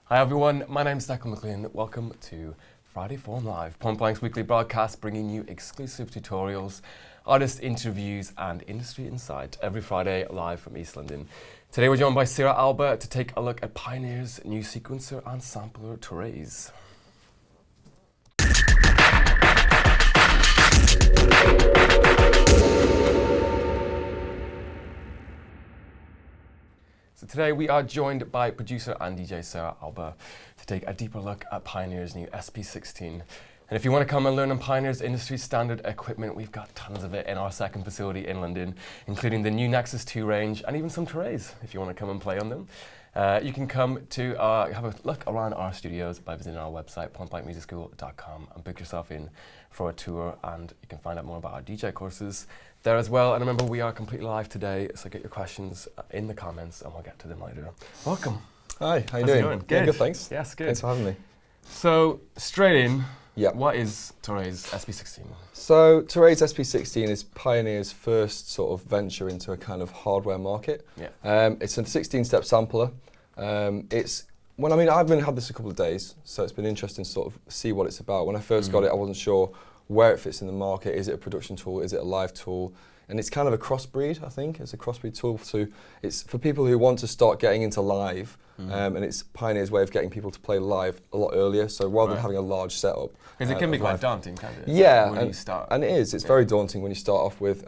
Hi everyone, my name's Declan McLean. Welcome to Friday Form Live, Point Blank's weekly broadcast bringing you exclusive tutorials, artist interviews and industry insight every Friday live from East London. Today we're joined by Cera Alba to take a look at Pioneer's new sequencer and sampler TORAIZ. So today we are joined by producer and DJ Cera Alba to take a deeper look at Pioneer's new SP-16. And if you want to come and learn on Pioneer's industry standard equipment, we've got tons of it in our second facility in London, including the new Nexus 2 range and even some TORAIZ if you want to come and play on them. You can come to have a look around our studios by visiting our website, pointblankmusicschool.com, and book yourself in for a tour, and you can find out more about our DJ courses there as well. And remember, we are completely live today, so get your questions in the comments and we'll get to them later. Welcome. Hi, how you doing? Good. Yeah, good, thanks. Yes, good. Thanks for having me. So, straight in, Yeah. what is TORAIZ SP-16? So, TORAIZ SP-16 is Pioneer's first sort of venture into a kind of hardware market. Yeah. It's a 16-step sampler. I've only had this a couple of days, so it's been interesting to sort of see what it's about. When I first got it, I wasn't sure where it fits in the market. Is it a production tool? Is it a live tool? And it's kind of a crossbreed, I think. It's a crossbreed tool. So it's for people who want to start getting into live, and it's Pioneer's way of getting people to play live a lot earlier. So rather than having a large setup. Because it can be quite daunting, can't it? Yeah, when you start. And it is. It's very daunting when you start off with,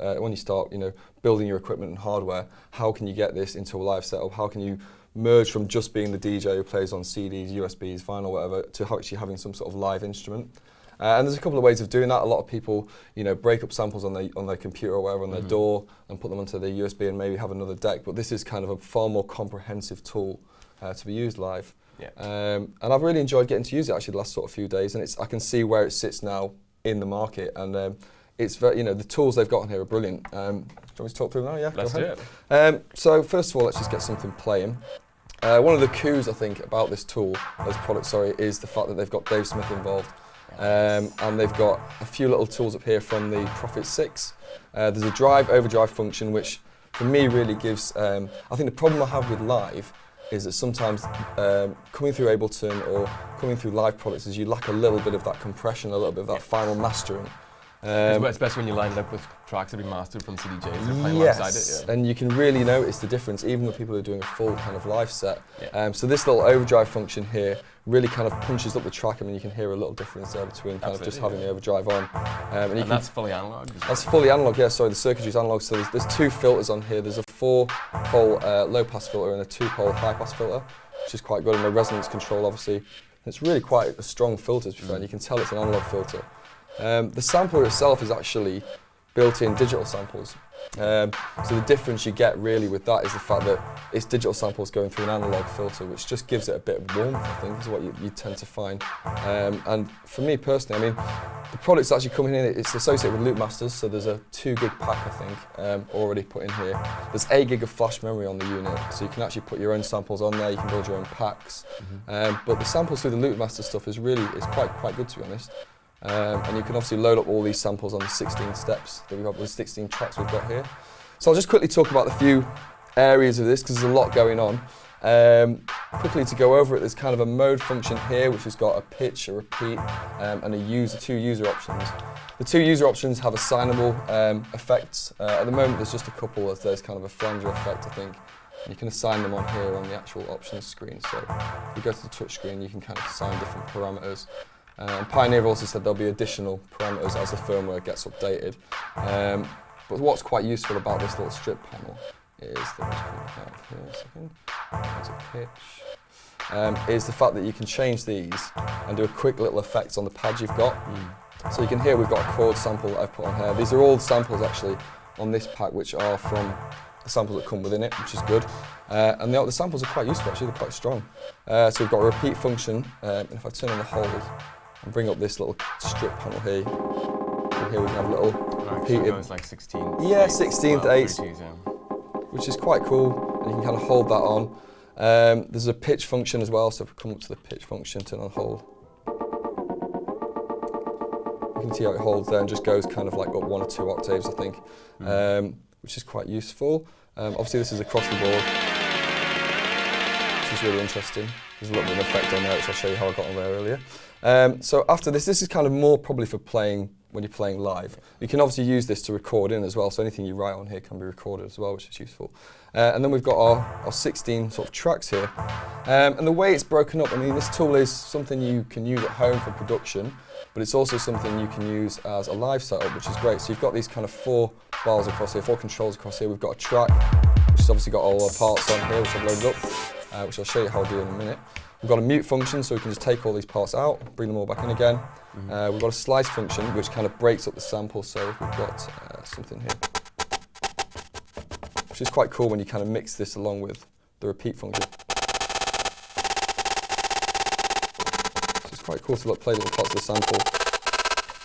building your equipment and hardware. How can you get this into a live setup? How can you merge from just being the DJ who plays on CDs, USBs, vinyl, whatever, to actually having some sort of live instrument? And there's a couple of ways of doing that. A lot of people, break up samples on their computer or whatever on their DAW and put them onto their USB and maybe have another deck. But this is kind of a far more comprehensive tool to be used live. Yeah. And I've really enjoyed getting to use it actually the last sort of few days. And I can see where it sits now in the market. And it's very, the tools they've got on here are brilliant. Do you want me to talk through them now? Yeah. Let's do it. So first of all, let's just get something playing. One of the coups I think about this tool, is the fact that they've got Dave Smith involved. And they've got a few little tools up here from the Prophet 6. There's a overdrive function, which for me really gives, I think the problem I have with live is that sometimes coming through Ableton or coming through live products is you lack a little bit of that compression, a little bit of that final mastering. Especially when you line it up with tracks that have been mastered from CDJs, they're playing alongside it. Yeah. And you can really notice the difference, even with people who are doing a full kind of live set. Yeah. So this little overdrive function here really kind of punches up the track. I mean, you can hear a little difference there between kind of just having the overdrive on. And that's fully analog? That's fully analog, yeah, sorry, the circuitry's analog. So there's two filters on here. There's a 4-pole low-pass filter and a 2-pole high-pass filter, which is quite good, and the resonance control, obviously. It's really quite a strong filter, to be fair, and you can tell it's an analog filter. The sampler itself is actually built-in digital samples. So the difference you get really with that is the fact that it's digital samples going through an analog filter, which just gives it a bit of warmth, I think, is what you tend to find. And for me personally, I mean, the product's actually coming in, it's associated with loop masters, so there's a 2 gig pack, I think, already put in here. There's 8 gig of flash memory on the unit, so you can actually put your own samples on there, you can build your own packs. But the samples through the loop master stuff is quite good, to be honest. And you can obviously load up all these samples on the 16 steps that we've got, the 16 tracks we've got here. So I'll just quickly talk about the few areas of this because there's a lot going on. Quickly to go over it, there's kind of a mode function here which has got a pitch, a repeat, and two user options. The 2 user options have assignable effects. At the moment there's just a couple, there's kind of a flanger effect, I think. You can assign them on here on the actual options screen. So if you go to the touch screen, you can kind of assign different parameters. Pioneer also said there'll be additional parameters as the firmware gets updated. But what's quite useful about this little strip panel is is the fact that you can change these and do a quick little effects on the pads you've got. So you can hear we've got a chord sample that I've put on here. These are all samples actually on this pack which are from the samples that come within it, which is good. And the samples are quite useful actually, they're quite strong. So we've got a repeat function, and if I turn on the hold and bring up this little strip panel here, and here we can have a little repeated. So it's like 16th. Yeah, 16th, 8th, which is quite cool, and you can kind of hold that on. There's a pitch function as well, so if we come up to the pitch function, turn on hold. You can see how it holds there and just goes kind of like up 1 or 2 octaves, I think, which is quite useful. Obviously this is across the board, which is really interesting. There's a little bit of effect on there, which I'll show you how I got on there earlier. So after this is kind of more probably for playing when you're playing live. You can obviously use this to record in as well, so anything you write on here can be recorded as well, which is useful. And then we've got our 16 sort of tracks here. And the way it's broken up, I mean, this tool is something you can use at home for production, but it's also something you can use as a live setup, which is great. So you've got these kind of 4 bars across here, 4 controls across here. We've got a track, which has obviously got all our parts on here, which I've loaded up, which I'll show you how I'll do in a minute. We've got a mute function, so we can just take all these parts out, bring them all back in again. We've got a slice function, which kind of breaks up the sample, so we've got something here, which is quite cool when you kind of mix this along with the repeat function. So it's quite cool to play little parts of the sample.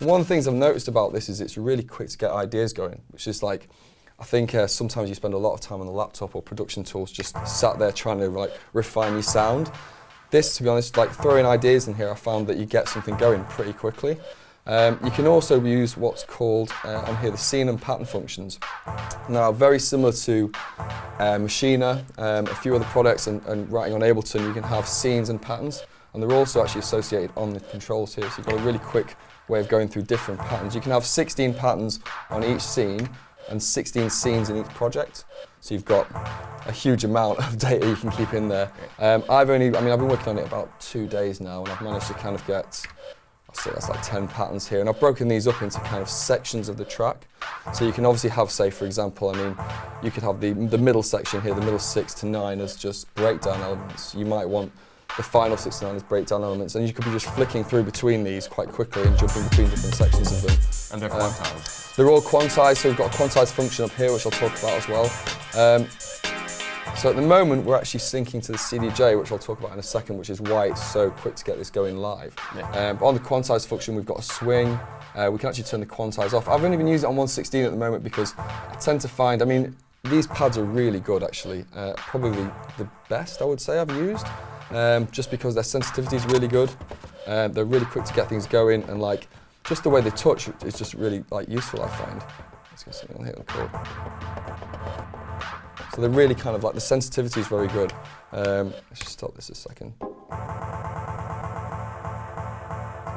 One of the things I've noticed about this is it's really quick to get ideas going, which is like, I think sometimes you spend a lot of time on the laptop or production tools just sat there trying to like refine your sound. This, to be honest, like throwing ideas in here, I found that you get something going pretty quickly. You can also use what's called on here the scene and pattern functions. Now, very similar to Machina, a few other products, and writing on Ableton, you can have scenes and patterns, and they're also actually associated on the controls here. So you've got a really quick way of going through different patterns. You can have 16 patterns on each scene and 16 scenes in each project. So you've got a huge amount of data you can keep in there. I've been working on it about 2 days now, and I've managed to kind of get, I'll say that's like 10 patterns here, and I've broken these up into kind of sections of the track. So you can obviously have, say for example, I mean, you could have the middle section here, the middle 6 to 9 as just breakdown elements. You might want the final 6 to 9 as breakdown elements, and you could be just flicking through between these quite quickly and jumping between different sections of them. And they're quantized? They're all quantized, so we've got a quantized function up here, which I'll talk about as well. So at the moment, we're actually syncing to the CDJ, which I'll talk about in a second, which is why it's so quick to get this going live. Yeah. On the quantized function, we've got a swing. We can actually turn the quantize off. I've only been using it on 116 at the moment because I tend to find, I mean, these pads are really good actually. Probably the best, I would say, I've used. Just because their sensitivity is really good. They're really quick to get things going, and like just the way they touch is just really like useful, I find. Let's get something on here cool. So they're really kind of like, the sensitivity is very good. Let's just stop this a second. You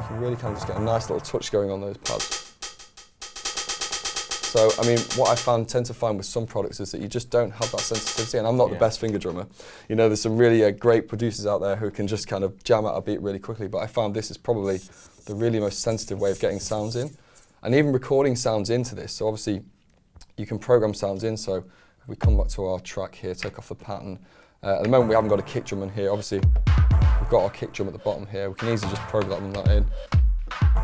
can really kind of just get a nice little touch going on those pads. So, I mean, what I tend to find with some products is that you just don't have that sensitivity, and I'm not the best finger drummer. You know, there's some really great producers out there who can just kind of jam out a beat really quickly, but I found this is probably the really most sensitive way of getting sounds in. And even recording sounds into this, so obviously you can program sounds in, so if we come back to our track here, take off the pattern. At the moment we haven't got a kick drum in here, obviously we've got our kick drum at the bottom here, we can easily just program that in.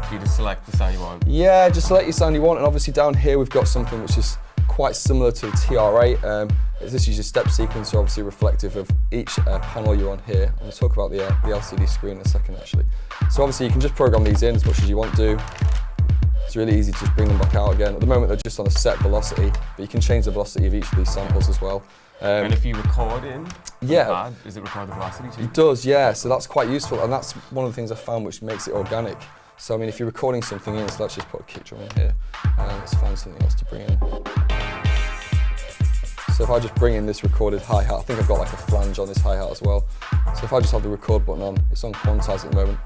So you just select the sound you want? Yeah, just select your sound you want, and obviously down here we've got something which is quite similar to the TR8. This is your step sequencer, obviously reflective of each panel you're on here. I'm going to talk about the LCD screen in a second actually. So obviously you can just program these in as much as you want to. It's really easy to just bring them back out again. At the moment they're just on a set velocity, but you can change the velocity of each of these samples as well. And if you record in the pad, does it record the velocity too? It does, yeah, so that's quite useful, and that's one of the things I found which makes it organic. So I mean, if you're recording something in, so let's just put a kick drum in here, and let's find something else to bring in. So if I just bring in this recorded hi-hat, I think I've got like a flange on this hi-hat as well. So if I just have the record button on, it's on quantize at the moment.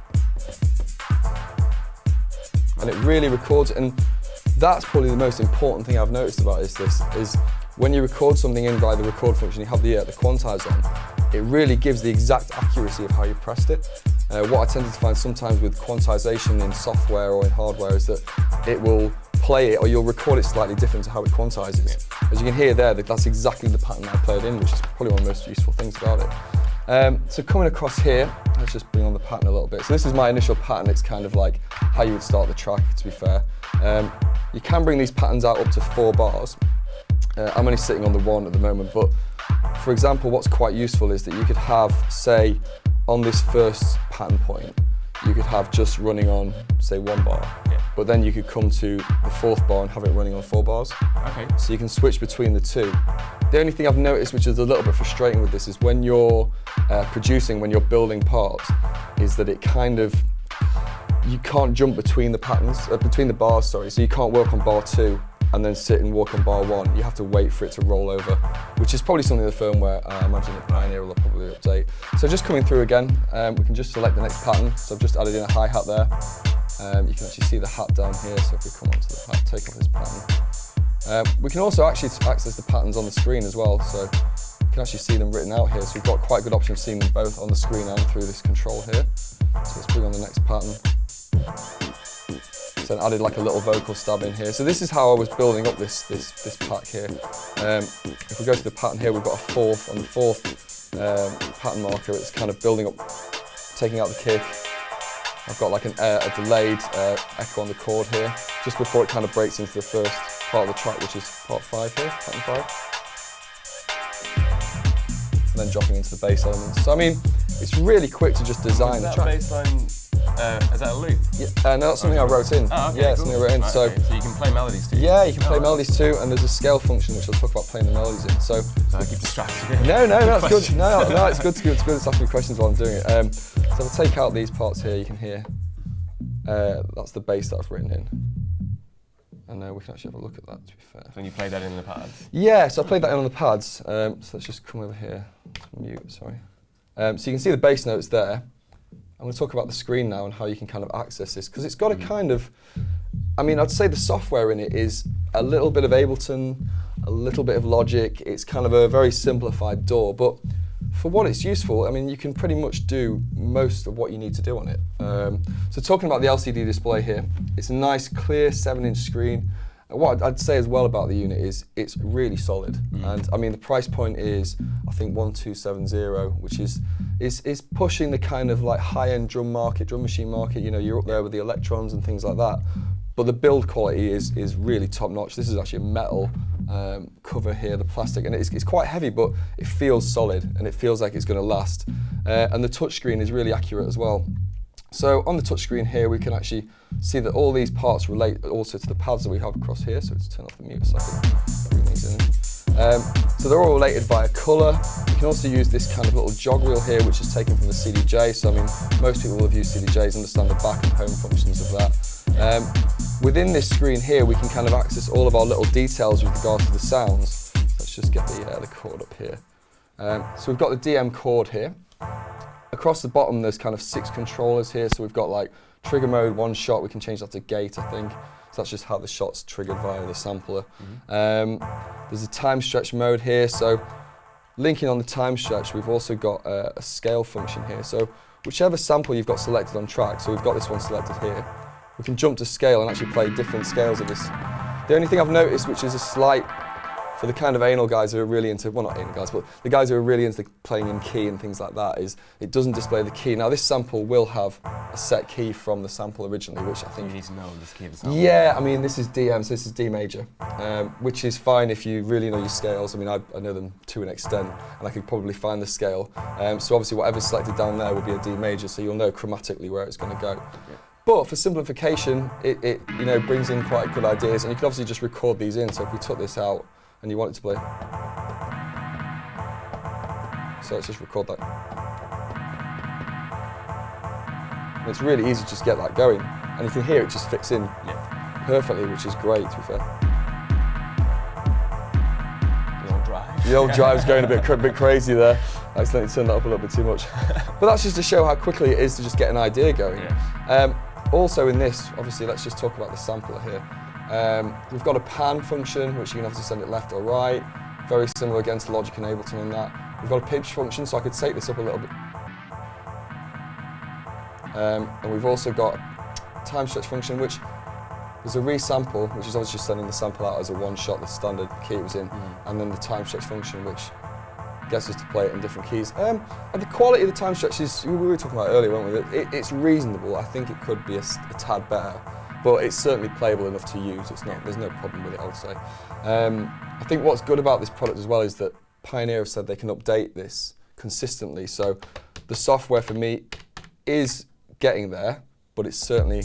And it really records, and that's probably the most important thing I've noticed about this is when you record something in via the record function, you have the quantize on, it really gives the exact accuracy of how you pressed it. What I tended to find sometimes with quantization in software or in hardware is that it will play it, or you'll record it slightly different to how it quantizes. As you can hear there, that's exactly the pattern I played in, which is probably one of the most useful things about it. So coming across here, let's just bring on the pattern a little bit. So this is my initial pattern. It's kind of like how you would start the track, to be fair. You can bring these patterns out up to 4 bars. I'm only sitting on the 1 at the moment, but for example, what's quite useful is that you could have, say, on this first pattern point, you could have just running on, say, 1 bar. Yeah. But then you could come to the 4th bar and have it running on 4 bars. Okay. So you can switch between the two. The only thing I've noticed, which is a little bit frustrating with this, is when you're producing, when you're building parts, is that it kind of, you can't jump between the patterns, between the bars, sorry. So you can't work on bar 2 and then sit and walk on bar 1. You have to wait for it to roll over, which is probably something the firmware, I imagine at Pioneer will probably update. So just coming through again, we can just select the next pattern. So I've just added in a hi-hat there. You can actually see the hat down here, so if we come onto the hat, take off this pattern. We can also actually access the patterns on the screen as well, so you can actually see them written out here. So we've got quite a good option of seeing them both on the screen and through this control here. So let's bring on the next pattern. So I added like a little vocal stab in here. So this is how I was building up this pack here. If we go to the pattern here, we've got a 4th. On the 4th pattern marker, it's kind of building up, taking out the kick. I've got like a delayed echo on the chord here, just before it kind of breaks into the first part of the track, which is part 5 here, pattern 5. And then dropping into the bass elements. So I mean, it's really quick to just design the track. Is that bass line, is that a loop? Yeah, no, that's something I wrote in. Oh, okay, yeah, cool. something I wrote in. Right, so, okay. So you can play melodies too? Yeah, you can play melodies too, and there's a scale function which I'll talk about playing the melodies in. So I keep distracting you. No, that's good. No, it's good to ask me questions while I'm doing it. So if I take out these parts here, you can hear, that's the bass that I've written in. And we can actually have a look at that, to be fair. When you play that in the pads? Yeah, so I played that in on the pads. So let's just come over here, mute, sorry. So you can see the bass notes there. I'm going to talk about the screen now and how you can kind of access this, because it's got a kind of, I mean, I'd say the software in it is a little bit of Ableton, a little bit of Logic. It's kind of a very simplified DAW, but for what it's useful, I mean, you can pretty much do most of what you need to do on it. So talking about the LCD display here, it's a nice, clear 7-inch screen. What I'd say as well about the unit is it's really solid. And I mean, the price point is, I think, 1270, which is pushing the kind of like high-end drum machine market. You know, you're up there with the Electrons and things like that. But the build quality is really top-notch. This is actually a metal cover here, the plastic, and it's quite heavy, but it feels solid and it feels like it's going to last. And the touchscreen is really accurate as well. So on the touchscreen here, we can actually see that all these parts relate also to the pads that we have across here. So let's turn off the mute so I can bring these in. So they're all related via colour. You can also use this kind of little jog wheel here, which is taken from the CDJ. So I mean, most people who have used CDJs understand the back and home functions of that. Within this screen here, we can kind of access all of our little details with regards to the sounds. Let's just get the chord up here. So we've got the DM chord here. Across the bottom, there's kind of 6 controllers here. So we've got like trigger mode, 1 shot. We can change that to gate, I think. So that's just how the shot's triggered via the sampler. There's a time stretch mode here. So linking on the time stretch, we've also got a scale function here. So whichever sample you've got selected on track, so we've got this one selected here, we can jump to scale and actually play different scales of this. The only thing I've noticed, which is a slight, for the kind of anal guys who are really into, well, not anal guys, but the guys who are really into playing in key and things like that, is it doesn't display the key. Now this sample will have a set key from the sample originally, which I think... You need to know this key of the sample. Yeah, I mean, this is DM, so this is D major, which is fine if you really know your scales. I mean, I know them to an extent, and I could probably find the scale. So obviously whatever's selected down there will be a D major, so you'll know chromatically where it's going to go. Yeah. But for simplification, it you know, brings in quite good ideas, and you can obviously just record these in. So if we took this out, and you want it to play. So let's just record that. And it's really easy to just get that going. And you can hear it just fits in perfectly, which is great, to be fair. The old drive. The old drive's going a bit crazy there. I accidentally turned that up a little bit too much. But that's just to show how quickly it is to just get an idea going. Yeah. Also in this, obviously, let's just talk about the sampler here. We've got a pan function, which you can obviously send it left or right. Very similar against Logic and Ableton in that. We've got a pinch function, so I could take this up a little bit. And we've also got a time stretch function, which is a resample, which is obviously just sending the sample out as a 1 shot, the standard key it was in, and then the time stretch function, which gets us to play it in different keys. And the quality of the time stretch is, we were talking about it earlier, weren't we? It's reasonable. I think it could be a tad better. But it's certainly playable enough to use. There's no problem with it, I would say. I think what's good about this product as well is that Pioneer have said they can update this consistently. So the software for me is getting there, but it certainly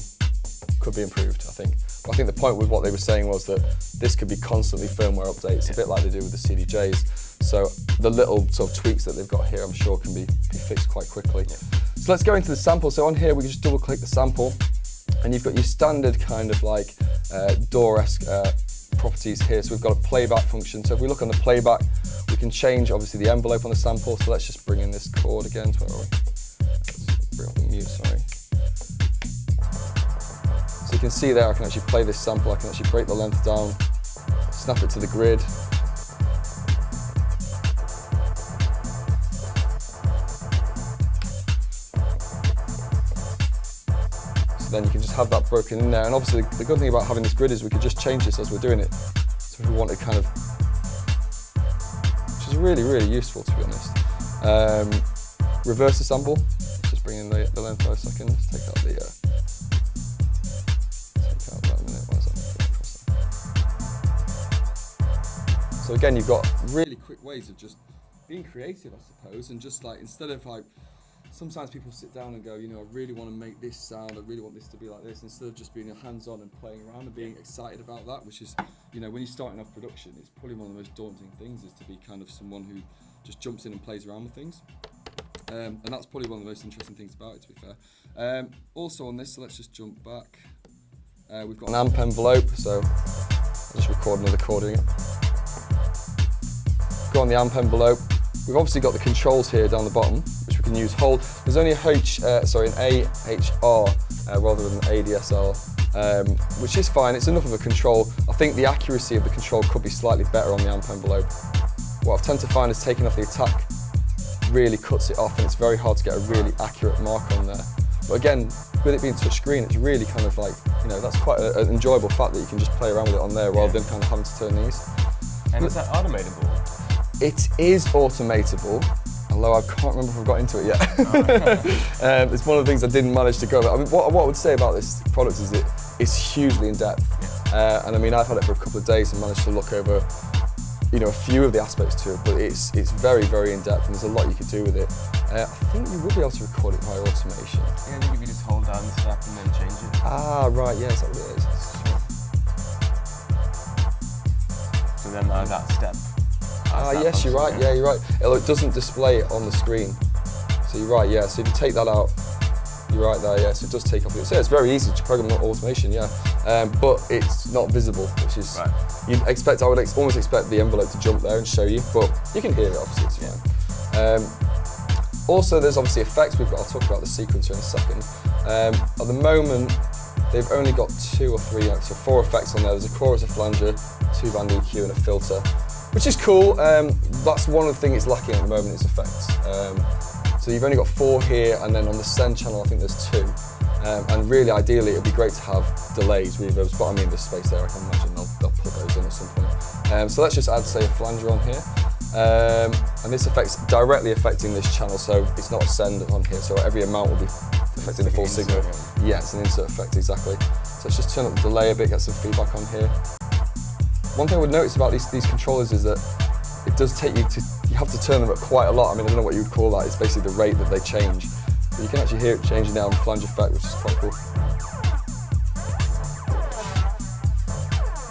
could be improved, I think. But I think the point with what they were saying was that this could be constantly firmware updates, a bit like they do with the CDJs. So the little sort of tweaks that they've got here, I'm sure, can be fixed quite quickly. So let's go into the sample. So on here, we can just double click the sample. And you've got your standard kind of like DAW-esque properties here. So we've got a playback function. So if we look on the playback, we can change obviously the envelope on the sample. So let's just bring in this chord again. So where are we? Let's bring up the mute, sorry. So you can see there, I can actually play this sample. I can actually break the length down, snap it to the grid. Then you can just have that broken in there. And obviously the good thing about having this grid is we could just change this as we're doing it. So if we wanted kind of, which is really, really useful to be honest. Reverse the sample, just bring in the length for a second. Let's take out the, take out that minute, why is that across there? So again, you've got really quick ways of just being creative, I suppose, and just like, instead of like, sometimes people sit down and go, you know, I really want to make this sound, I really want this to be like this, instead of just being hands-on and playing around and being excited about that, which is, you know, when you're starting off production, it's probably one of the most daunting things, is to be kind of someone who just jumps in and plays around with things. And that's probably one of the most interesting things about it, to be fair. Also on this, so let's just jump back. We've got an amp envelope, so I'll just record another chord in it. Go on the amp envelope. We've obviously got the controls here down the bottom, which we can use hold. There's only an AHR rather than an ADSL, which is fine. It's enough of a control. I think the accuracy of the control could be slightly better on the amp envelope. What I tend to find is taking off the attack really cuts it off, and it's very hard to get a really accurate mark on there. But again, with it being touchscreen, it's really kind of like, you know, that's quite an enjoyable fact that you can just play around with it on there rather than kind of having to turn these. And is that automatable? It is automatable, although I can't remember if I've got into it yet. It's one of the things I didn't manage to go over. I mean, what I would say about this product is it's hugely in depth. And I mean, I've had it for a couple of days and managed to look over, you know, a few of the aspects to it, but it's very, very in depth, and there's a lot you could do with it. I think you would be able to record it by automation. Yeah, I think if you just hold down the step and then change it. Ah, right, yeah, is that what it is? So then that step. Ah, yes, you're right, yeah, you're right. It doesn't display it on the screen. So you're right, yeah, so if you take that out, you're right there, yeah, so it does take off. So it's very easy to program automation, yeah, but it's not visible, which is, right. You'd expect, I would almost expect the envelope to jump there and show you, but you can hear it, obviously, it's fine. Also, there's obviously effects. I'll talk about the sequencer in a second. At the moment, they've only got 2 or 3, so 4 effects on there. There's a chorus, a flanger, 2-band EQ, and a filter, which is cool. That's one of the things it's lacking at the moment, is effects. So you've only got 4 here, and then on the send channel, I think there's 2. And really, ideally, it would be great to have delays, reverbs, but I mean, there's space there. I can imagine they'll put those in at some point. So let's just add, say, a flanger on here. And this effect's directly affecting this channel, so it's not a send on here, so every amount will be affecting the full signal. Yeah, it's an insert effect, exactly. So let's just turn up the delay a bit, get some feedback on here. One thing I would notice about these controllers is that it does take you have to turn them up quite a lot. I mean, I don't know what you would call that. It's basically the rate that they change. But you can actually hear it changing now on the flange effect, which is quite cool.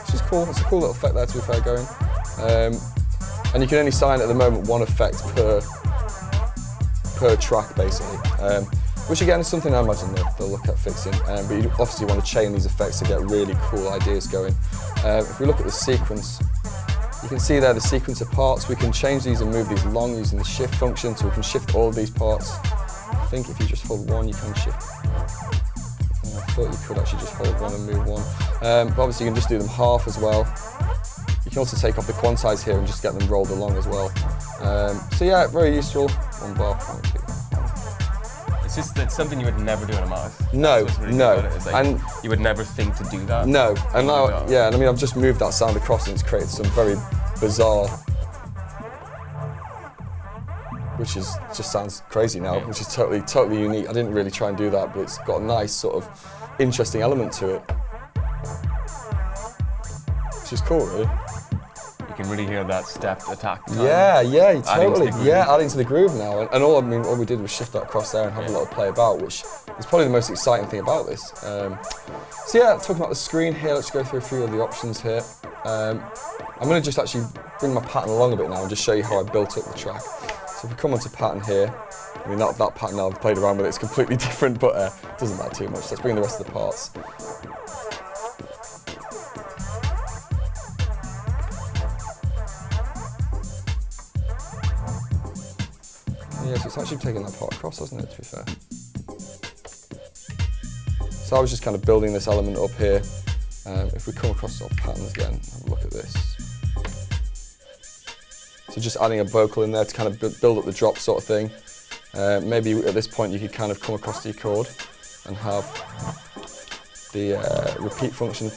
Which is cool. It's a cool little effect there, to be fair, going. And you can only assign at the moment 1 effect per track, basically. Which again is something I imagine they'll look at fixing. But you obviously want to chain these effects to get really cool ideas going. If we look at the sequence, you can see there the sequence of parts. We can change these and move these along using the shift function, so we can shift all of these parts. I think if you just hold 1, you can shift. I thought you could actually just hold 1 and move 1. But obviously you can just do them half as well. You can also take off the quantize here and just get them rolled along as well. So yeah, very useful. 1 bar. It's something you would never do on a mouse. No, really no. Like, and you would never think to do that. No, and now, yeah, and I mean, I've just moved that sound across and it's created some very bizarre, which just sounds crazy now, which is totally unique. I didn't really try and do that, but it's got a nice sort of interesting element to it, which is cool, really. You can really hear that step attack time. Yeah, totally. Adding to the groove now. And all we did was shift that across there and have a lot of play about, which is probably the most exciting thing about this. So yeah, talking about the screen here, let's go through a few of the options here. I'm going to just actually bring my pattern along a bit now and just show you how I built up the track. So if we come onto pattern here, I mean that pattern now I've played around with, it's completely different, but it doesn't matter too much. Let's bring the rest of the parts. Yeah, so it's actually taking that part across, hasn't it, to be fair? So I was just kind of building this element up here. If we come across our patterns again, have a look at this. So just adding a vocal in there to kind of build up the drop sort of thing. Maybe at this point you could kind of come across the chord and have the repeat function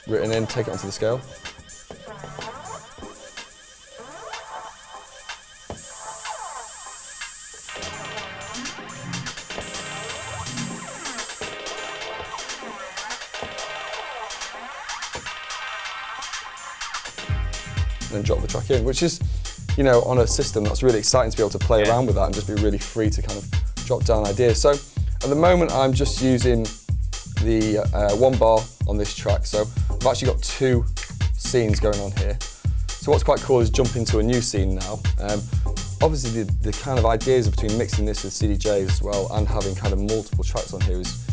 written in, take it onto the scale. And then drop the track in, which is, you know, on a system that's really exciting to be able to play around with that and just be really free to kind of drop down ideas. So at the moment I'm just using the 1 bar on this track, so I've actually got 2 scenes going on here. So what's quite cool is jumping to a new scene now. Obviously the kind of ideas between mixing this with CDJs as well and having kind of multiple tracks on here is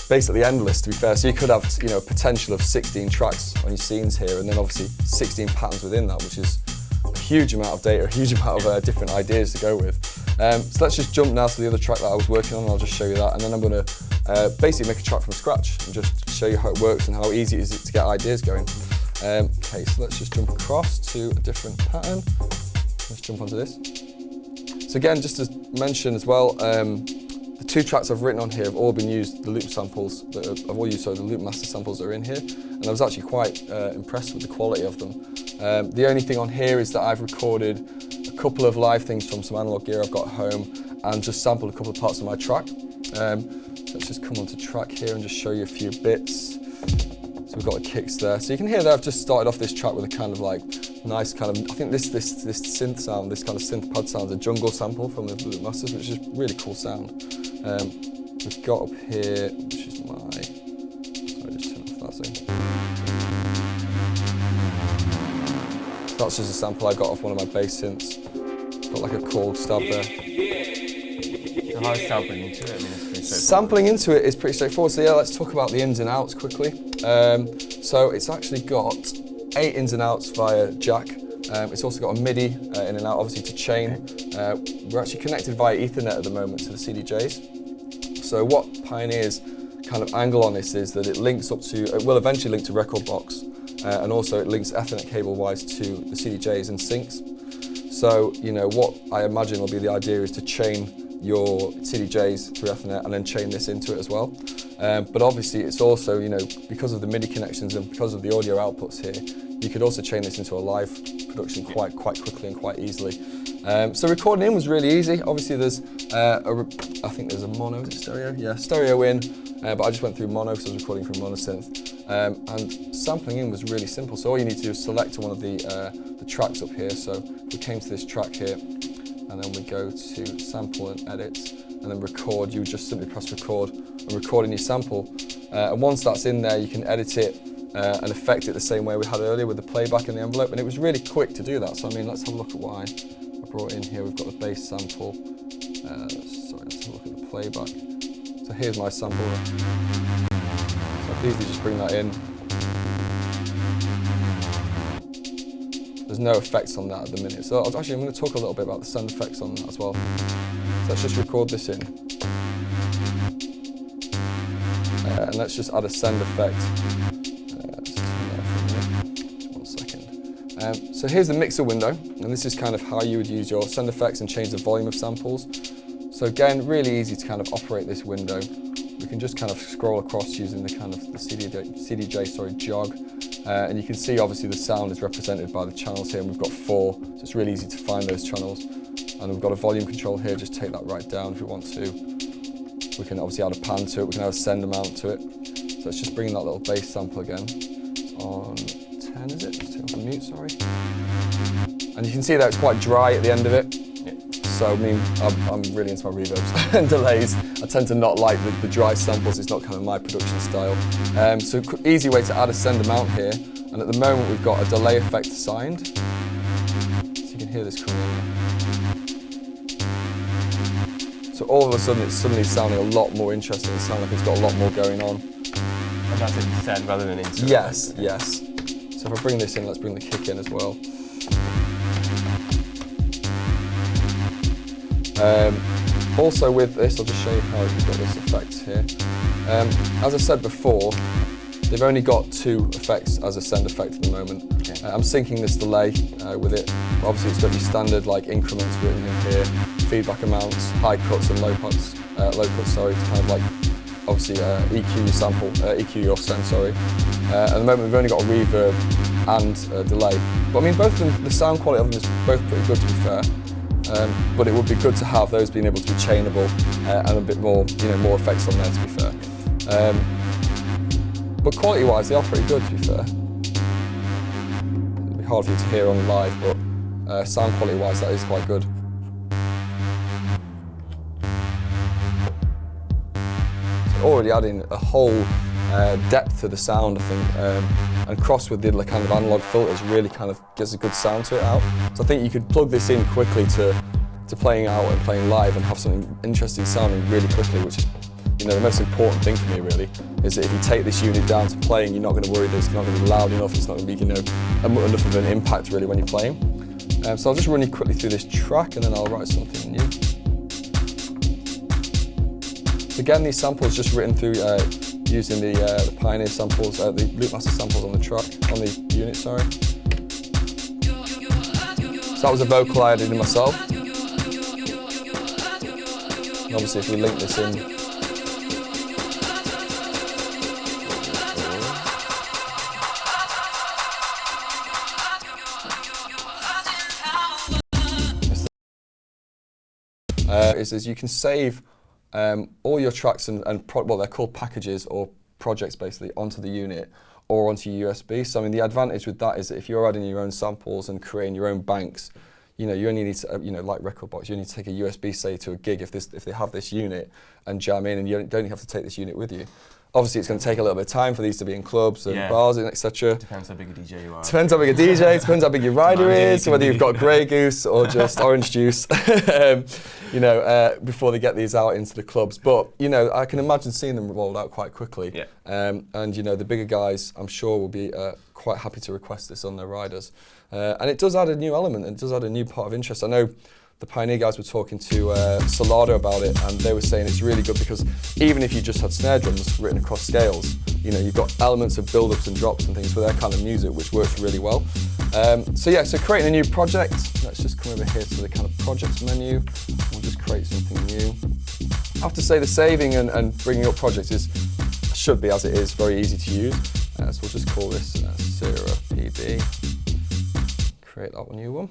basically endless, to be fair. So you could have, you know, potential of 16 tracks on your scenes here, and then obviously 16 patterns within that, which is a huge amount of data, a huge amount of different ideas to go with. So let's just jump now to the other track that I was working on, and I'll just show you that, and then I'm going to basically make a track from scratch and just show you how it works and how easy it is to get ideas going. Okay, so let's just jump across to a different pattern. Let's jump onto this. So again, just to mention as well, the 2 tracks I've written on here have all been used, the loop samples, I've all used the loop master samples that are in here, and I was actually quite impressed with the quality of them. The only thing on here is that I've recorded a couple of live things from some analog gear I've got at home and just sampled a couple of parts of my track. Let's just come onto track here and just show you a few bits. So we've got the kicks there. So you can hear that I've just started off this track with a kind of like nice kind of, I think this synth sound, this kind of synth pad sound is a jungle sample from the Loop Masters, which is a really cool sound. We've got up here, which is my, sorry, just turn off that thing. So that's just a sample I got off one of my bass synths. Got like a chord stub there. So how is sampling into it? I mean, it's pretty straightforward. Sampling into it is pretty straightforward. So yeah, let's talk about the ins and outs quickly. So it's actually got 8 ins and outs via jack. It's also got a MIDI in and out, obviously, to chain. We're actually connected via Ethernet at the moment to the CDJs. So what Pioneer's kind of angle on this is that it links up to, it will eventually link to Rekordbox, and also it links Ethernet cable-wise to the CDJs and syncs. So, you know, what I imagine will be the idea is to chain your CDJs through Ethernet and then chain this into it as well. But obviously it's also, you know, because of the MIDI connections and because of the audio outputs here, you could also chain this into a live production quite quickly and quite easily. So recording in was really easy. Obviously there's, I think there's a mono, is it stereo? Yeah, stereo in, but I just went through mono because I was recording from monosynth. And sampling in was really simple. So all you need to do is select one of the tracks up here. So we came to this track here, and then we go to sample and edit, and then record. You would just simply press record and record in your sample. And once that's in there, you can edit it and affect it the same way we had earlier with the playback in the envelope. And it was really quick to do that. So I mean, let's have a look at what I brought in here. We've got the bass sample. Sorry, let's have a look at the playback. So here's my sample. So I can easily just bring that in. There's no effects on that at the minute. So actually I'm going to talk a little bit about the sound effects on that as well. So let's just record this in. And let's just add a send effect. Just one second. So here's the mixer window, and this is kind of how you would use your send effects and change the volume of samples. So again, really easy to kind of operate this window. We can just kind of scroll across using the kind of the CDJ jog. And you can see obviously the sound is represented by the channels here, and we've got 4, so it's really easy to find those channels. And we've got a volume control here, just take that right down if we want to. We can obviously add a pan to it, we can add a send amount to it. So let's just bring in that little bass sample again. It's on 10, is it? Let's take off the mute, sorry. And you can see that it's quite dry at the end of it. So I mean, I'm really into my reverbs and delays. I tend to not like the dry samples, it's not kind of my production style. So easy way to add a send amount here, and at the moment we've got a delay effect assigned. So you can hear this coming in. So all of a sudden it's suddenly sounding a lot more interesting, it sounds like it's got a lot more going on. And that's a send rather than insert? Yes, yes. So if I bring this in, let's bring the kick in as well. Also with this, I'll just show you how you've got this effect here. As I said before, they've only got 2 effects as a send effect at the moment. Okay. I'm syncing this delay with it. Obviously it's going to be standard like increments written in here, feedback amounts, high cuts and low cuts, sorry, to kind of like obviously EQ your sample, EQ your send, sorry. At the moment we've only got a reverb and a delay. But I mean both of them, the sound quality of them is both pretty good to be fair. But it would be good to have those being able to be chainable and a bit more, more effects on there to be fair. But quality-wise, they are pretty good to be fair. It'll be hard for you to hear on live, but sound quality-wise, that is quite good. So already adding a whole depth to the sound, I think, and crossed with the kind of analog filters really kind of gives a good sound to it out. So I think you could plug this in quickly to playing out and playing live and have something interesting sounding really quickly, which is the most important thing for me really, is that if you take this unit down to playing, you're not going to worry that it's not going to be loud enough, it's not going to be enough of an impact really when you're playing. So I'll just run you quickly through this track and then I'll write something new. Again, these samples just written through using the Pioneer samples, the Loopmaster samples on the track, on the unit, sorry. So that was a vocal I added in myself. And obviously if we link this in, is you can save all your tracks and well, they're called packages or projects basically onto the unit or onto your USB. So I mean the advantage with that is that if you're adding your own samples and creating your own banks, you only need to, like Rekordbox, you need to take a USB, say, to a gig if they have this unit and jam in, and you don't have to take this unit with you. Obviously, it's going to take a little bit of time for these to be in clubs and bars and etc. Depends how big a DJ you are. Depends how big a DJ, depends how big your rider is, whether you've got Grey Goose or just orange juice, before they get these out into the clubs. But, I can imagine seeing them rolled out quite quickly. Yeah. And, the bigger guys, I'm sure, will be quite happy to request this on their riders. And it does add a new element, and it does add a new part of interest. I know the Pioneer guys were talking to Solado about it, and they were saying it's really good because even if you just had snare drums written across scales, you've got elements of build-ups and drops and things for their kind of music, which works really well. So creating a new project, let's just come over here to the kind of projects menu. We'll just create something new. I have to say the saving and bringing up projects should be, as it is, very easy to use. So we'll just call this Cera PB. Create that new one.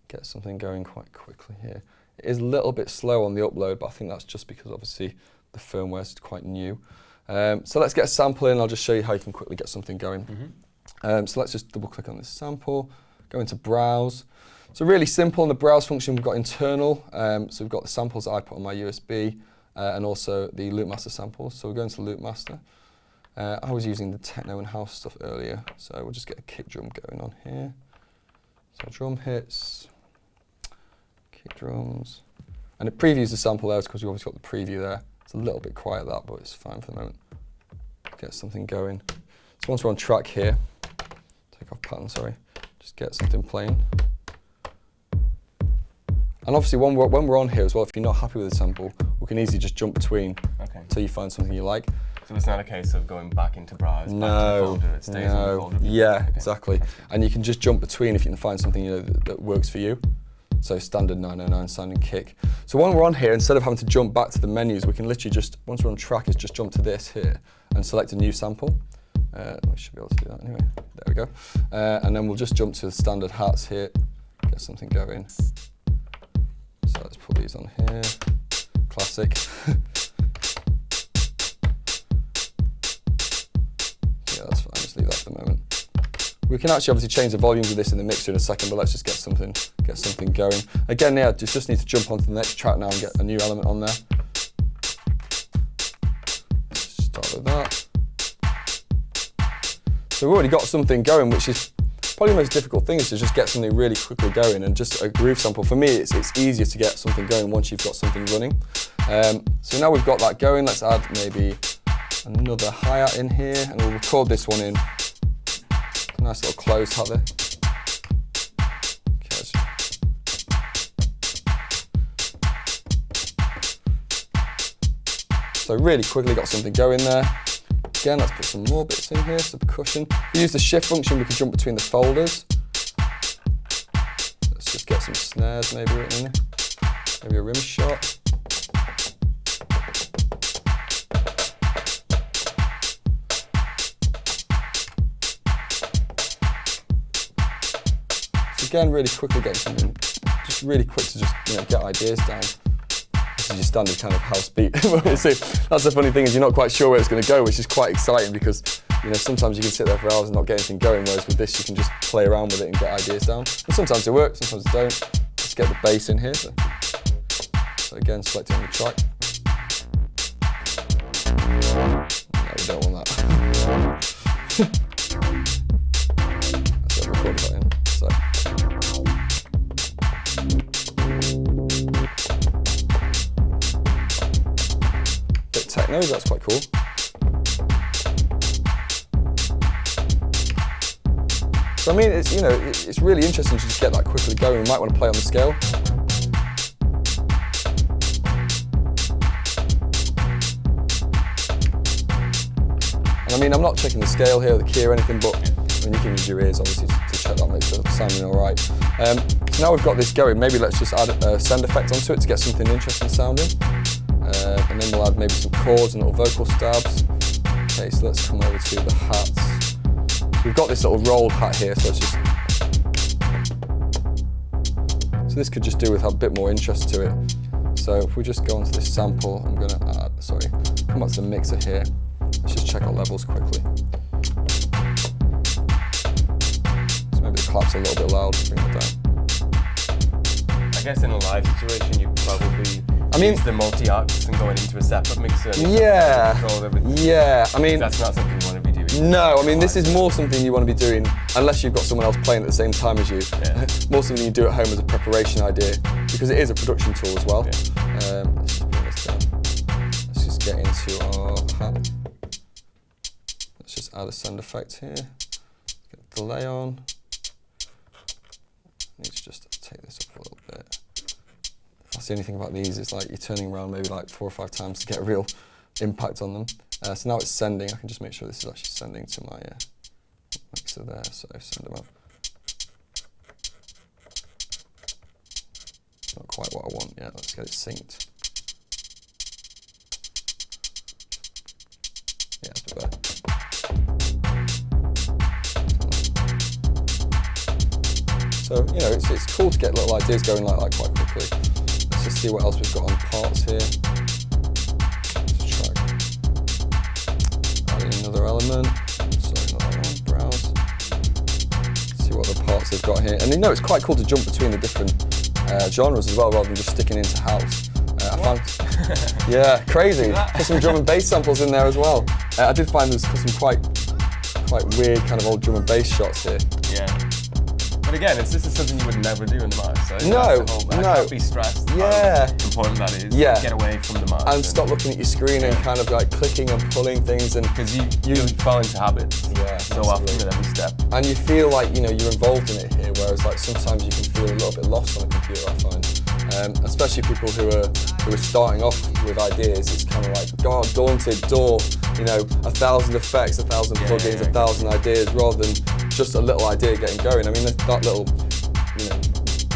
Get something going quite quickly here. It is a little bit slow on the upload, but I think that's just because obviously the firmware is quite new. So let's get a sample in. I'll just show you how you can quickly get something going. So let's just double click on this sample, go into browse. So really simple in the browse function, we've got internal. So we've got the samples that I put on my USB and also the Loopmaster samples. So we'll go into Loopmaster. I was using the techno and house stuff earlier, so we'll just get a kick drum going on here. So drum hits, kick drums, and it previews the sample there because we've obviously got the preview there. It's a little bit quiet that, but it's fine for the moment. Get something going. So once we're on track here, take off pattern, sorry, just get something playing. And obviously when we're on here as well, if you're not happy with the sample, we can easily just jump between until you find something you like. So it's not a case of going back into browse, no, back to the folder, it stays in the folder. Yeah, exactly. And you can just jump between if you can find something that works for you. So standard 909 sounding kick. So when we're on here, instead of having to jump back to the menus, we can literally just, once we're on track, is just jump to this here and select a new sample. We should be able to do that anyway. There we go. And then we'll just jump to the standard hats here, get something going. So let's put these on here. Classic. Yeah, that's fine. Just leave that for the moment. We can actually obviously change the volumes of this in the mixer in a second, but let's just get something going. Again, yeah, just need to jump onto the next track now and get a new element on there. Let's start with that. So we've already got something going, which is probably the most difficult thing, is to just get something really quickly going, and just a groove sample. For me, it's easier to get something going once you've got something running. So now we've got that going, let's add maybe another hi-hat in here, and we'll record this one in. Nice little close hat there. Okay, So really quickly got something going there. Again, let's put some more bits in here, some percussion. If we use the shift function, we can jump between the folders. Let's just get some snares maybe written in. Maybe a rim shot. So again, really quickly getting something, just really quick to just get ideas down. This is your standard kind of house beat. See, that's the funny thing, is you're not quite sure where it's going to go, which is quite exciting because sometimes you can sit there for hours and not get anything going, whereas with this you can just play around with it and get ideas down. And sometimes they work, sometimes they don't. Let's get the bass in here. So again, selecting on the track. No, we don't want that. Let's record that in. So. Bit techno, that's quite cool. So I mean, it's really interesting to just get that quickly going. We might want to play on the scale. And I mean, I'm not checking the scale here, or the key or anything, but I mean, you can use your ears obviously to check that, make sure it's sounding all right. So now we've got this going, maybe let's just add a send effect onto it to get something interesting sounding. And then we'll add maybe some chords and little vocal stabs. Okay, so let's come over to the hats. So we've got this little rolled hat here, so let's just... So this could just do with a bit more interest to it. So if we just go onto this sample, I'm going to add, come up to the mixer here. Let's just check our levels quickly. So maybe the clap's a little bit loud, bring it down. I guess in a live situation, you probably use the multi-arcs and going into a separate mixer. Yeah, yeah. I mean, that's not something you want to be doing. No, I mean, this is more something you want to be doing, unless you've got someone else playing at the same time as you. Yeah. More something you do at home as a preparation idea, because it is a production tool as well. Yeah. Let's just bring this down. Let's just get into our hat. Let's just add a send effect here. Get the delay on. I need to just take this up a little bit. That's the only thing about these is like you're turning around maybe like 4 or 5 times to get a real impact on them. So now it's sending. I can just make sure this is actually sending to my mixer there. So send them up. Not quite what I want yet. Let's get it synced. Yeah, it's a bit better. So it's cool to get little ideas going like that quite quickly. Let's just see what else we've got on parts here. Another element, sorry, not that one, browse. See what other parts they've got here. And it's quite cool to jump between the different genres as well, rather than just sticking into house. I found, yeah, crazy. Put some drum and bass samples in there as well. I did find there's some quite weird kind of old drum and bass shots here. Yeah. But again, this is something you would never do in the mask. So no. Can't be stressed. Yeah. How important that is. Yeah. Get away from the mask. And stop looking at your screen and kind of like clicking and pulling things, and because you fall into habits. Yeah. So often with every step. And you feel like you're involved in it here, whereas like sometimes you can feel a little bit lost on a computer, I find. Especially people who are starting off with ideas, it's kind of like daunted, 1,000 effects, 1,000 plugins, 1,000 ideas, rather than just a little idea getting going. I mean, that little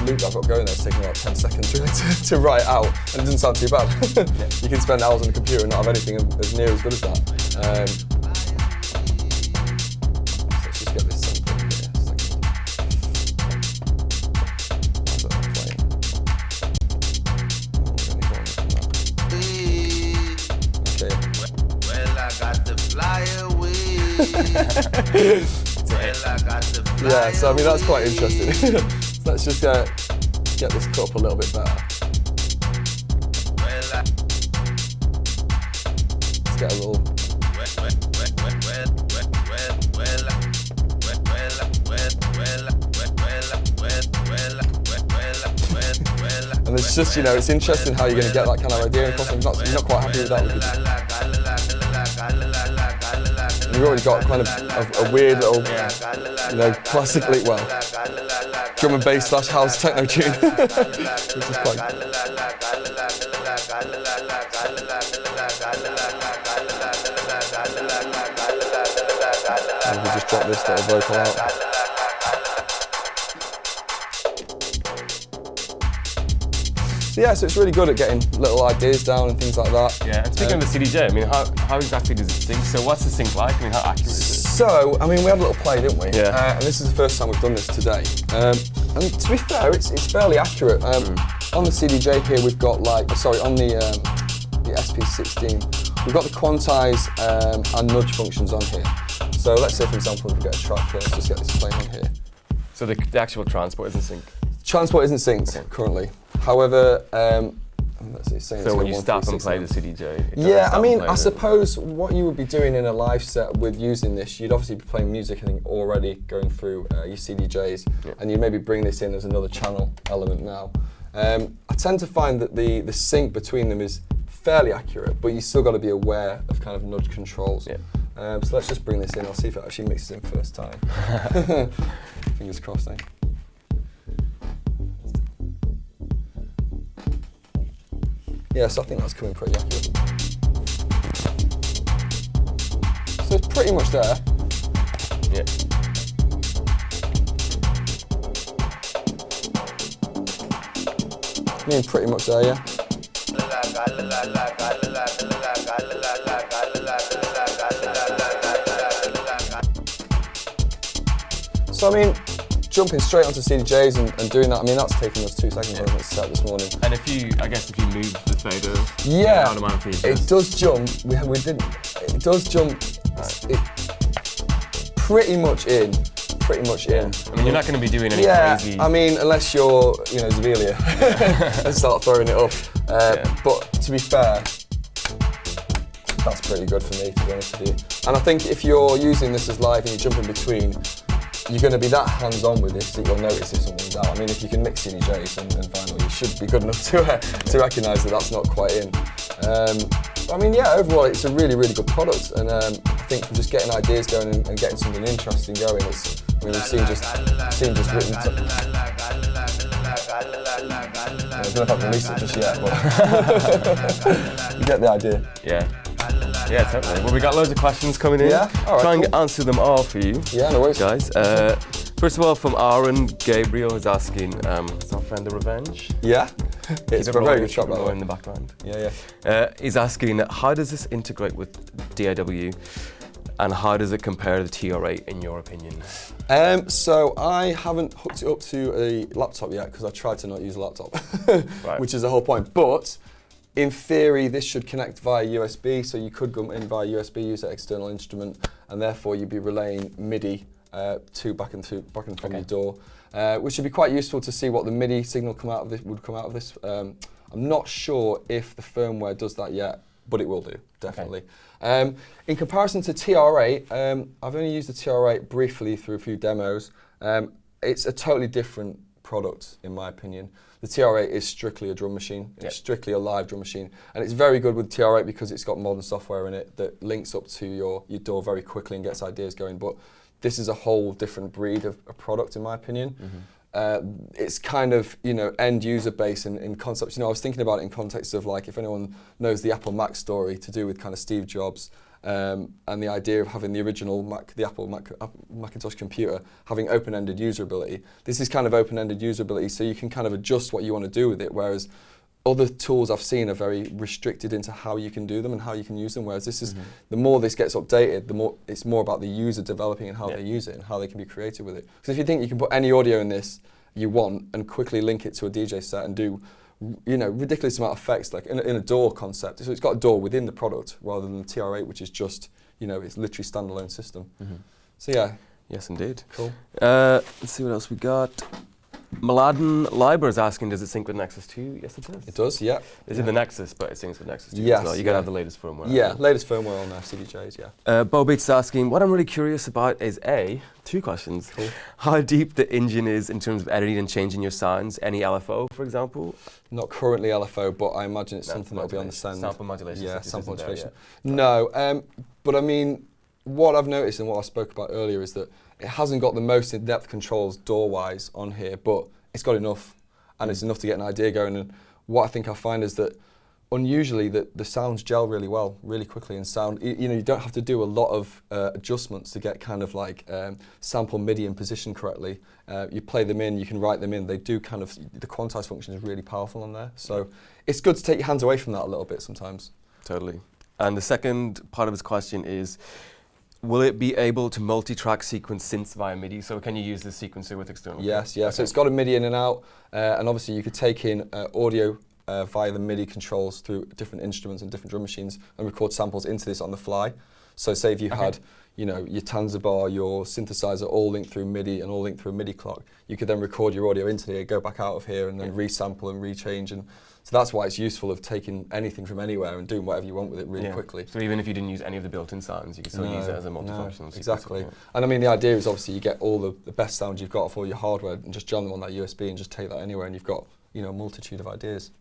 loop I've got going there is taking about 10 seconds really to write out, and it doesn't sound too bad. You can spend hours on the computer and not have anything as near as good as that. Let's just get this sample here. Yeah, so I mean that's quite interesting. So let's just get this cut up a little bit better. Let's get a little. And it's just it's interesting how you're going to get that kind of idea. And of course, you're not quite happy with that. We've already got kind of a weird little, you know, classically, well, drum and bass / house techno tune, which is quite. And we just drop this little vocal out. So yeah, so it's really good at getting little ideas down and things like that. Yeah, and speaking of the CDJ, I mean, how exactly does it sync? So what's the sync like? I mean, how accurate is it? So, I mean, we had a little play, didn't we? Yeah. And this is the first time we've done this today. And to be fair, it's fairly accurate. On the CDJ here, we've got on the SP-16, we've got the quantize and nudge functions on here. So let's say, for example, if we get a track here, let's just get this playing on here. So the actual transport isn't synced? Transport isn't synced currently. However, let's see, so when you stop and play the CDJ? Yeah, I mean, I suppose what you would be doing in a live set with using this, you'd obviously be playing music, I think, already going through your CDJs, and you'd maybe bring this in as another channel element now. I tend to find that the sync between them is fairly accurate, but you still got to be aware of kind of nudge controls. Yeah. So let's just bring this in. I'll see if it actually mixes in first time. Fingers crossed, eh? Yeah, so I think that's coming pretty accurate. So it's pretty much there. Yeah. I mean, pretty much there, yeah. So I mean, jumping straight onto CDJs and doing that, I mean, that's taken us 2 seconds on the set this morning. And if you move the fader, yeah, automatically it does jump. We didn't. It does jump. It pretty much in. I mean, you're not going to be doing any crazy. I mean, unless you're, you know, Zabelia and start throwing it up. But to be fair, that's pretty good for me, to be honest with you. And I think if you're using this as live and you jump in between, you're going to be that hands-on with this that you'll notice if something's out. I mean, if you can mix CDJs and vinyl, you should be good enough to recognise that that's not quite in. I mean, yeah, overall, it's a really, really good product, and I think from just getting ideas going and getting something interesting going, it's, I mean, we've seen just written. I don't know if I've released it just yet, but you get the idea. Yeah. Yeah, totally. Well, we got loads of questions coming in. Yeah, all right, Try and answer them all for you. Yeah, no worries. Guys. First of all, from Aaron, Gabriel is asking, is our friend The Revenge? Yeah, it's a very good shot, by the way. In the background. Yeah. He's asking, how does this integrate with DAW, and how does it compare to the TR8 in your opinion? So I haven't hooked it up to a laptop yet because I tried to not use a laptop, Right. which is the whole point. But in theory, this should connect via USB, so you could go in via USB, use that external instrument, and therefore you'd be relaying MIDI back and from your DAW, which would be quite useful to see what the MIDI signal would come out of this. I'm not sure if the firmware does that yet, but it will do, definitely. Okay. In comparison to TR8, I've only used the TR8 briefly through a few demos. It's a totally different product, in my opinion. The TR8 is strictly a drum machine. It's strictly a live drum machine. And it's very good with TR8 because it's got modern software in it that links up to your DAW very quickly and gets ideas going. But this is a whole different breed of a product, in my opinion. Mm-hmm. It's kind of, you know, end user base in concepts. You know, I was thinking about it in context of, like, if anyone knows the Apple Mac story, to do with kind of Steve Jobs and the idea of having the original Mac, the Apple Macintosh computer, having open-ended usability. This is kind of open-ended usability, so you can kind of adjust what you want to do with it, whereas other tools I've seen are very restricted into how you can do them and how you can use them, whereas this is, the more this gets updated, the more it's more about the user developing and how they use it and how they can be creative with it. Because if you think you can put any audio in this you want and quickly link it to a DJ set and do, you know, ridiculous amount of effects, like in a DAW concept. So it's got a DAW within the product rather than the TR8, which is just, you know, it's literally standalone system. So yeah. Yes, indeed. Cool. Let's see what else we got. Mladen Liber is asking, does it sync with Nexus 2? Yes, it does. It does, yeah. It's in the Nexus, but it syncs with Nexus 2 yes, as well. You gotta have the latest firmware. Yeah, latest firmware on CDJs, yeah. Bo Beats is asking, what I'm really curious about is two questions. Cool. How deep the engine is in terms of editing and changing your sounds. Any LFO, for example? Not currently LFO, but I imagine it's something that'll be on the send. Sample modulation. Yeah, sample modulation. There, yeah. No, but I mean, what I've noticed and what I spoke about earlier is that it hasn't got the most in-depth controls door-wise on here, but it's got enough, and it's enough to get an idea going. And what I think I find is that unusually the sounds gel really well, really quickly, and sound, you know, you don't have to do a lot of adjustments to get kind of like sample MIDI in position correctly. You play them in, you can write them in, they do kind of, the quantize function is really powerful on there. So it's good to take your hands away from that a little bit sometimes. Totally. And the second part of his question is, will it be able to multi-track sequence synths via MIDI? So can you use this sequencer with external? Yes, yeah. Okay. So it's got a MIDI in and out, and obviously you could take in audio via the MIDI controls through different instruments and different drum machines and record samples into this on the fly. So say if you had, you know, your Tanza bar, your synthesizer all linked through MIDI and all linked through a MIDI clock, you could then record your audio into here, go back out of here, and then resample and rechange. And so that's why it's useful of taking anything from anywhere and doing whatever you want with it really quickly. So even if you didn't use any of the built-in sounds, you can still use it as a multifunctional sequencer. Exactly. Yeah. And I mean, the idea is obviously you get all the best sounds you've got off all your hardware and just jam them on that USB and just take that anywhere, and you've got, you know, a multitude of ideas.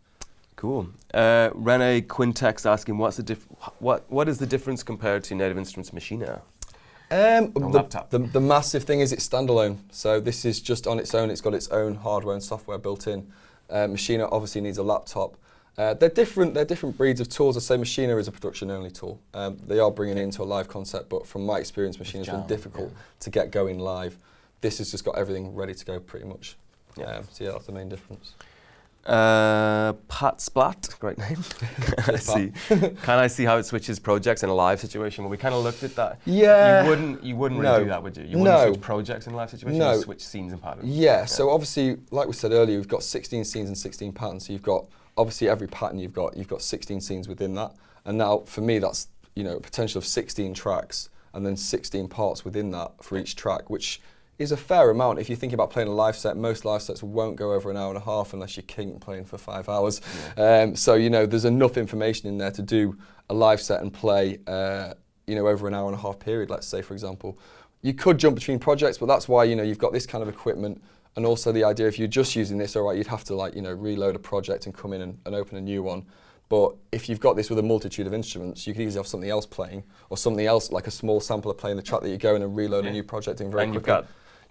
Cool. Rene Quintex asking, what is the difference compared to Native Instruments Machina? Laptop. The massive thing is it's standalone. So this is just on its own. It's got its own hardware and software built in. Machina obviously needs a laptop. They're different breeds of tools. I say Machina is a production-only tool. They are bringing it into a live concept, but from my experience, Machina's been difficult to get going live. This has just got everything ready to go pretty much. So yeah, that's the main difference. Pat Splat, great name. Can I see how it switches projects in a live situation? Well, we kind of looked at that. Yeah. You wouldn't really do that, would you? You wouldn't switch projects in a live situation. You switch scenes and patterns. Yeah. So obviously, like we said earlier, we've got 16 scenes and 16 patterns. So you've got obviously every pattern you've got 16 scenes within that. And now for me, that's, you know, a potential of 16 tracks and then 16 parts within that for each track, which is a fair amount. If you think about playing a live set, most live sets won't go over an hour and a half unless you're king playing for 5 hours. So, you know, there's enough information in there to do a live set and play, you know, over an hour and a half period, let's say, for example. You could jump between projects, but that's why, you know, you've got this kind of equipment. And also the idea, if you're just using this, all right, you'd have to, like, you know, reload a project and come in and open a new one. But if you've got this with a multitude of instruments, you could easily have something else playing, or something else, like a small sampler playing the track that you go in and reload a new project in very quickly.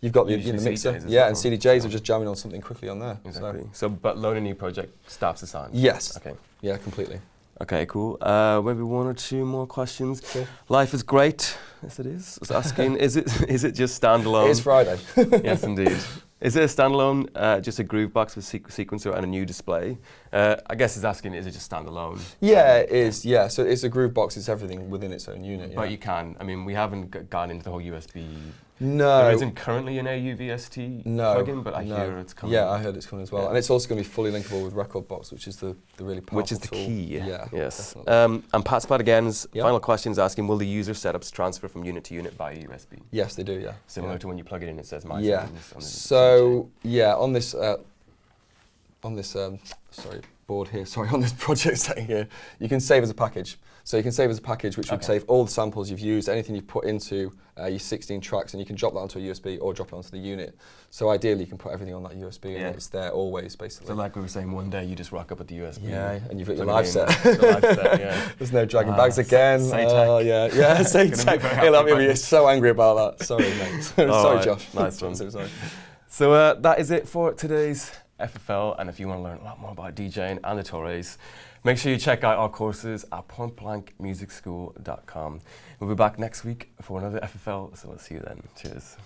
You've got the mixer, and CDJs are just jamming on something quickly on there. Exactly. So, but loading a new project stops the sound? Yes. Okay. Yeah, completely. Okay, cool. Maybe one or two more questions. Cool. Life is great. Yes, it is. I was asking, is it just standalone? It is Friday. Yes, indeed. Is it a standalone, just a groove box with sequencer and a new display? I guess it's asking, is it just standalone? Yeah, it is. Yeah, so it's a groove box. It's everything within its own unit. But you can. I mean, we haven't gone into the whole USB. No. There isn't currently an AU-VST plugin, but I hear it's coming. Yeah, I heard it's coming as well. And it's also going to be fully linkable with Rekordbox, which is the really powerful tool. Which is the key. Yeah. Yes. And Pat Spot again's final question is asking, will the user setups transfer from unit to unit via USB? Yes, they do, yeah. Similar to when you plug it in, it says my settings on the So, yeah, on this board here, on this project setting here, you can save as a package. So you can save as a package, which would save all the samples you've used, anything you've put into your 16 tracks, and you can drop that onto a USB or drop it onto the unit. So ideally, you can put everything on that USB, and it's there always, basically. So like we were saying, one day you just rock up at the USB. Yeah, and you've got your live set. There's no dragging bags again. Oh, yeah, Saytech. He'll be so angry about that. Sorry, mate. Sorry, Josh. Nice one. I'm so sorry. So that is it for today's FFL, and if you want to learn a lot more about DJing and the TORAIZ, make sure you check out our courses at pointblankmusicschool.com. We'll be back next week for another FFL, so we'll see you then. Cheers.